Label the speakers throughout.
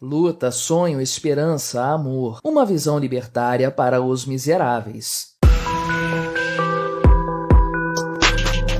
Speaker 1: Luta, sonho, esperança, amor. Uma visão libertária para os miseráveis.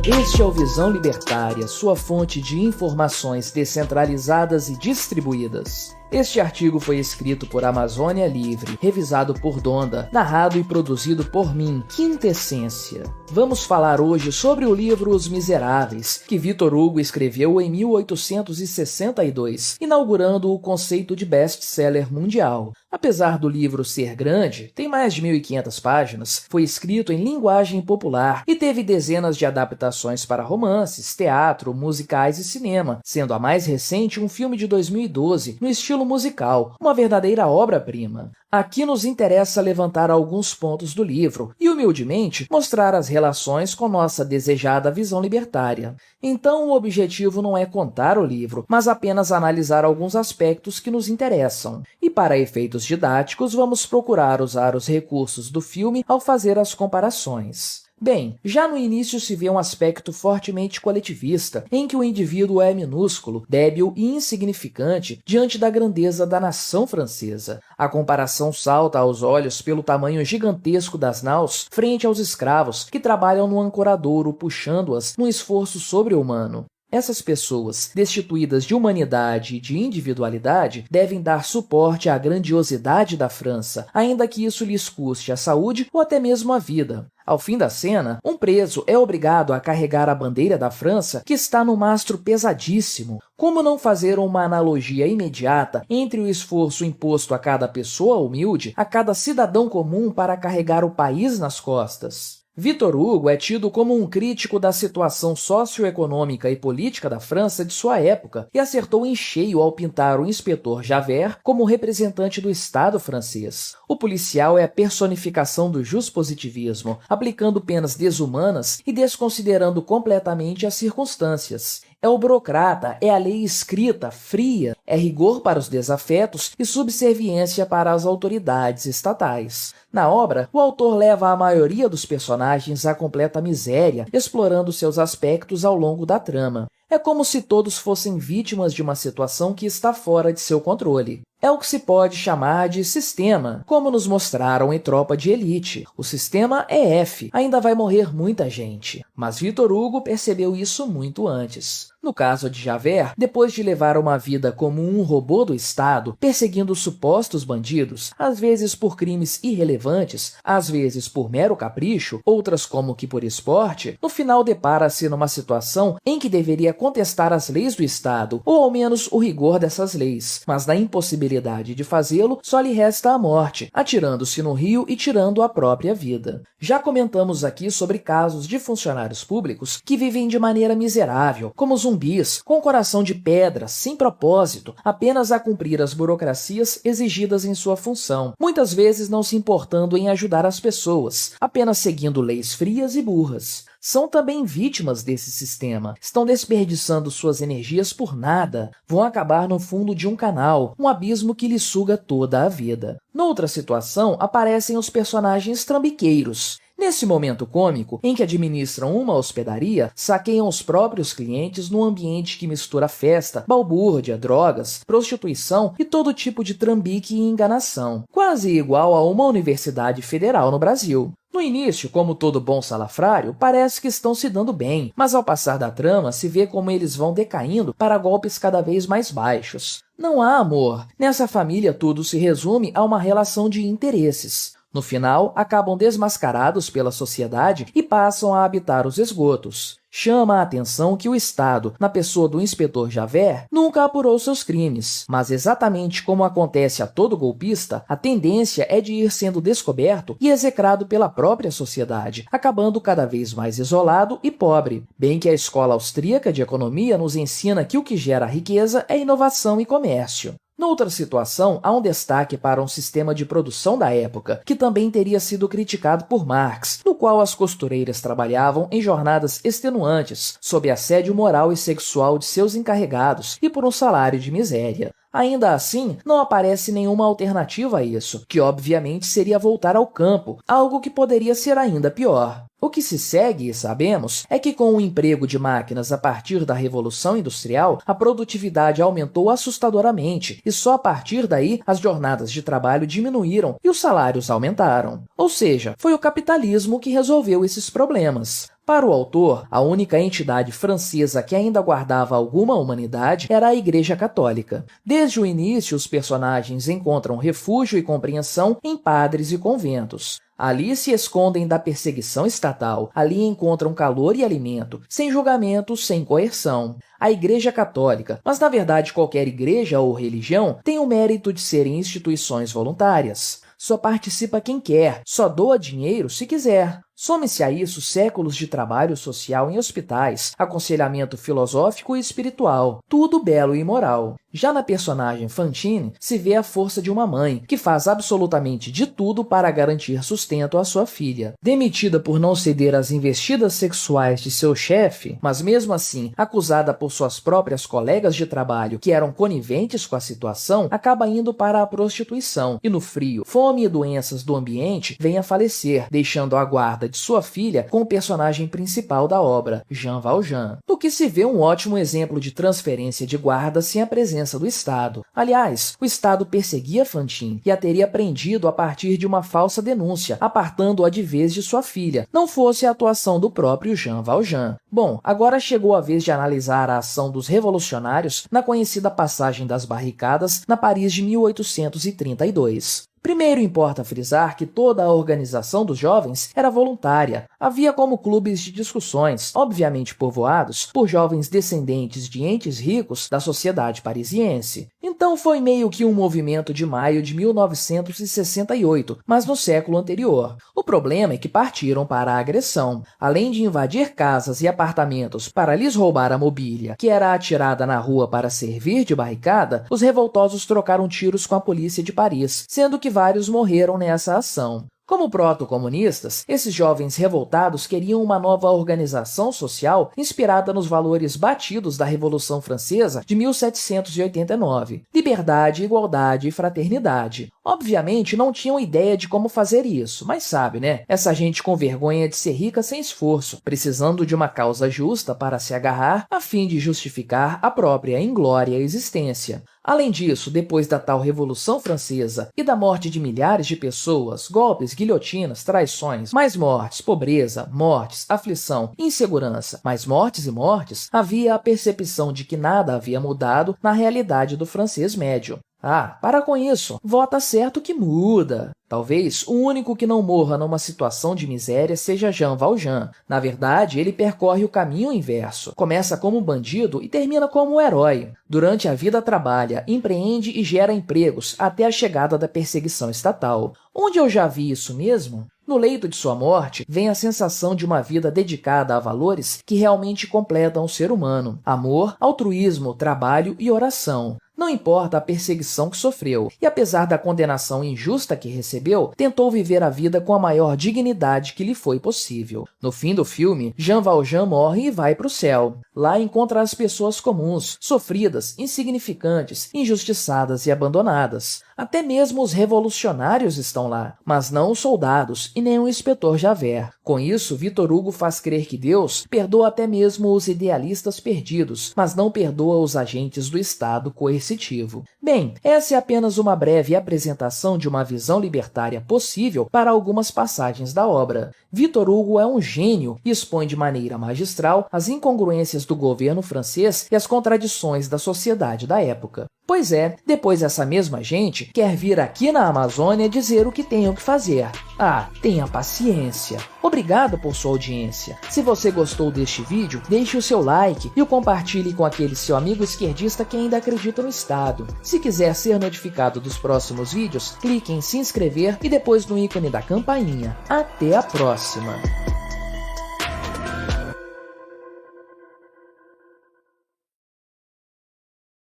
Speaker 1: Este é o Visão Libertária, sua fonte de informações descentralizadas e distribuídas. Este artigo foi escrito por Amazônia Livre, revisado por Donda, narrado e produzido por mim, Quintessência. Vamos falar hoje sobre o livro Os Miseráveis, que Victor Hugo escreveu em 1862, inaugurando o conceito de best-seller mundial. Apesar do livro ser grande, tem mais de 1.500 páginas, foi escrito em linguagem popular e teve dezenas de adaptações para romances, teatro, musicais e cinema, sendo a mais recente um filme de 2012, no estilo musical, uma verdadeira obra-prima. Aqui nos interessa levantar alguns pontos do livro e, humildemente, mostrar as relações com nossa desejada visão libertária. Então, o objetivo não é contar o livro, mas apenas analisar alguns aspectos que nos interessam. E, para efeitos didáticos, vamos procurar usar os recursos do filme ao fazer as comparações. Bem, já no início se vê um aspecto fortemente coletivista, em que o indivíduo é minúsculo, débil e insignificante diante da grandeza da nação francesa. A comparação salta aos olhos pelo tamanho gigantesco das naus frente aos escravos que trabalham no ancoradouro puxando-as num esforço sobre-humano. Essas pessoas, destituídas de humanidade e de individualidade, devem dar suporte à grandiosidade da França, ainda que isso lhes custe a saúde ou até mesmo a vida. Ao fim da cena, um preso é obrigado a carregar a bandeira da França que está no mastro pesadíssimo. Como não fazer uma analogia imediata entre o esforço imposto a cada pessoa humilde, a cada cidadão comum para carregar o país nas costas? Victor Hugo é tido como um crítico da situação socioeconômica e política da França de sua época e acertou em cheio ao pintar o inspetor Javert como representante do Estado francês. O policial é a personificação do juspositivismo, aplicando penas desumanas e desconsiderando completamente as circunstâncias. É o burocrata, é a lei escrita, fria, é rigor para os desafetos e subserviência para as autoridades estatais. Na obra, o autor leva a maioria dos personagens à completa miséria, explorando seus aspectos ao longo da trama. É como se todos fossem vítimas de uma situação que está fora de seu controle. É o que se pode chamar de sistema, como nos mostraram em Tropa de Elite. O sistema é F, ainda vai morrer muita gente. Mas Victor Hugo percebeu isso muito antes. No caso de Javert, depois de levar uma vida como um robô do Estado, perseguindo supostos bandidos, às vezes por crimes irrelevantes, às vezes por mero capricho, outras como que por esporte, no final depara-se numa situação em que deveria contestar as leis do Estado, ou ao menos o rigor dessas leis, mas na impossibilidade de fazê-lo, só lhe resta a morte, atirando-se no rio e tirando a própria vida. Já comentamos aqui sobre casos de funcionários públicos que vivem de maneira miserável, como zumbis, com coração de pedra, sem propósito, apenas a cumprir as burocracias exigidas em sua função, muitas vezes não se importando em ajudar as pessoas, apenas seguindo leis frias e burras. São também vítimas desse sistema, estão desperdiçando suas energias por nada, vão acabar no fundo de um canal, um abismo que lhes suga toda a vida. Noutra situação, aparecem os personagens trambiqueiros. Nesse momento cômico, em que administram uma hospedaria, saqueiam os próprios clientes num ambiente que mistura festa, balbúrdia, drogas, prostituição e todo tipo de trambique e enganação, quase igual a uma universidade federal no Brasil. No início, como todo bom salafrário, parece que estão se dando bem, mas ao passar da trama se vê como eles vão decaindo para golpes cada vez mais baixos. Não há amor. Nessa família tudo se resume a uma relação de interesses. No final, acabam desmascarados pela sociedade e passam a habitar os esgotos. Chama a atenção que o Estado, na pessoa do inspetor Javert, nunca apurou seus crimes, mas exatamente como acontece a todo golpista, a tendência é de ir sendo descoberto e execrado pela própria sociedade, acabando cada vez mais isolado e pobre, bem que a escola austríaca de economia nos ensina que o que gera riqueza é inovação e comércio. Noutra situação, há um destaque para um sistema de produção da época, que também teria sido criticado por Marx, no qual as costureiras trabalhavam em jornadas extenuantes, sob assédio moral e sexual de seus encarregados e por um salário de miséria. Ainda assim, não aparece nenhuma alternativa a isso, que obviamente seria voltar ao campo, algo que poderia ser ainda pior. O que se segue, sabemos, é que com o emprego de máquinas a partir da Revolução Industrial, a produtividade aumentou assustadoramente e só a partir daí as jornadas de trabalho diminuíram e os salários aumentaram. Ou seja, foi o capitalismo que resolveu esses problemas. Para o autor, a única entidade francesa que ainda guardava alguma humanidade era a Igreja Católica. Desde o início, os personagens encontram refúgio e compreensão em padres e conventos. Ali se escondem da perseguição estatal, ali encontram calor e alimento, sem julgamento, sem coerção. A Igreja Católica, mas na verdade qualquer igreja ou religião, tem o mérito de serem instituições voluntárias. Só participa quem quer, só doa dinheiro se quiser. Some-se a isso séculos de trabalho social em hospitais, aconselhamento filosófico e espiritual, tudo belo e moral. Já na personagem Fantine, se vê a força de uma mãe, que faz absolutamente de tudo para garantir sustento à sua filha. Demitida por não ceder às investidas sexuais de seu chefe, mas mesmo assim acusada por suas próprias colegas de trabalho que eram coniventes com a situação, acaba indo para a prostituição e no frio, fome e doenças do ambiente vem a falecer, deixando a guarda de sua filha com o personagem principal da obra, Jean Valjean, no que se vê um ótimo exemplo de transferência de guarda sem a presença do Estado. Aliás, o Estado perseguia Fantine e a teria prendido a partir de uma falsa denúncia, apartando-a de vez de sua filha, não fosse a atuação do próprio Jean Valjean. Bom, agora chegou a vez de analisar a ação dos revolucionários na conhecida Passagem das Barricadas, na Paris de 1832. Primeiro importa frisar que toda a organização dos jovens era voluntária. Havia como clubes de discussões, obviamente povoados por jovens descendentes de entes ricos da sociedade parisiense. Então foi meio que um movimento de maio de 1968, mas no século anterior. O problema é que partiram para a agressão. Além de invadir casas e apartamentos para lhes roubar a mobília, que era atirada na rua para servir de barricada, os revoltosos trocaram tiros com a polícia de Paris, sendo que vários morreram nessa ação. Como proto-comunistas, esses jovens revoltados queriam uma nova organização social inspirada nos valores batidos da Revolução Francesa de 1789, liberdade, igualdade e fraternidade. Obviamente, não tinham ideia de como fazer isso, mas sabe, né? Essa gente com vergonha de ser rica sem esforço, precisando de uma causa justa para se agarrar a fim de justificar a própria inglória existência. Além disso, depois da tal Revolução Francesa e da morte de milhares de pessoas, golpes, guilhotinas, traições, mais mortes, pobreza, mortes, aflição, insegurança, mais mortes e mortes, havia a percepção de que nada havia mudado na realidade do francês médio. Ah, para com isso, vota certo que muda. Talvez o único que não morra numa situação de miséria seja Jean Valjean. Na verdade, ele percorre o caminho inverso. Começa como bandido e termina como herói. Durante a vida trabalha, empreende e gera empregos até a chegada da perseguição estatal. Onde eu já vi isso mesmo? No leito de sua morte, vem a sensação de uma vida dedicada a valores que realmente completam o ser humano. Amor, altruísmo, trabalho e oração. Não importa a perseguição que sofreu, e apesar da condenação injusta que recebeu, tentou viver a vida com a maior dignidade que lhe foi possível. No fim do filme, Jean Valjean morre e vai para o céu. Lá encontra as pessoas comuns, sofridas, insignificantes, injustiçadas e abandonadas. Até mesmo os revolucionários estão lá, mas não os soldados e nem o inspetor Javert. Com isso, Victor Hugo faz crer que Deus perdoa até mesmo os idealistas perdidos, mas não perdoa os agentes do Estado coercitivo. Bem, essa é apenas uma breve apresentação de uma visão libertária possível para algumas passagens da obra. Victor Hugo é um gênio e expõe de maneira magistral as incongruências do governo francês e as contradições da sociedade da época. Pois é, depois essa mesma gente quer vir aqui na Amazônia dizer o que tenho que fazer. Ah, tenha paciência. Obrigado por sua audiência. Se você gostou deste vídeo, deixe o seu like e o compartilhe com aquele seu amigo esquerdista que ainda acredita no Estado. Se quiser ser notificado dos próximos vídeos, clique em se inscrever e depois no ícone da campainha. Até a próxima!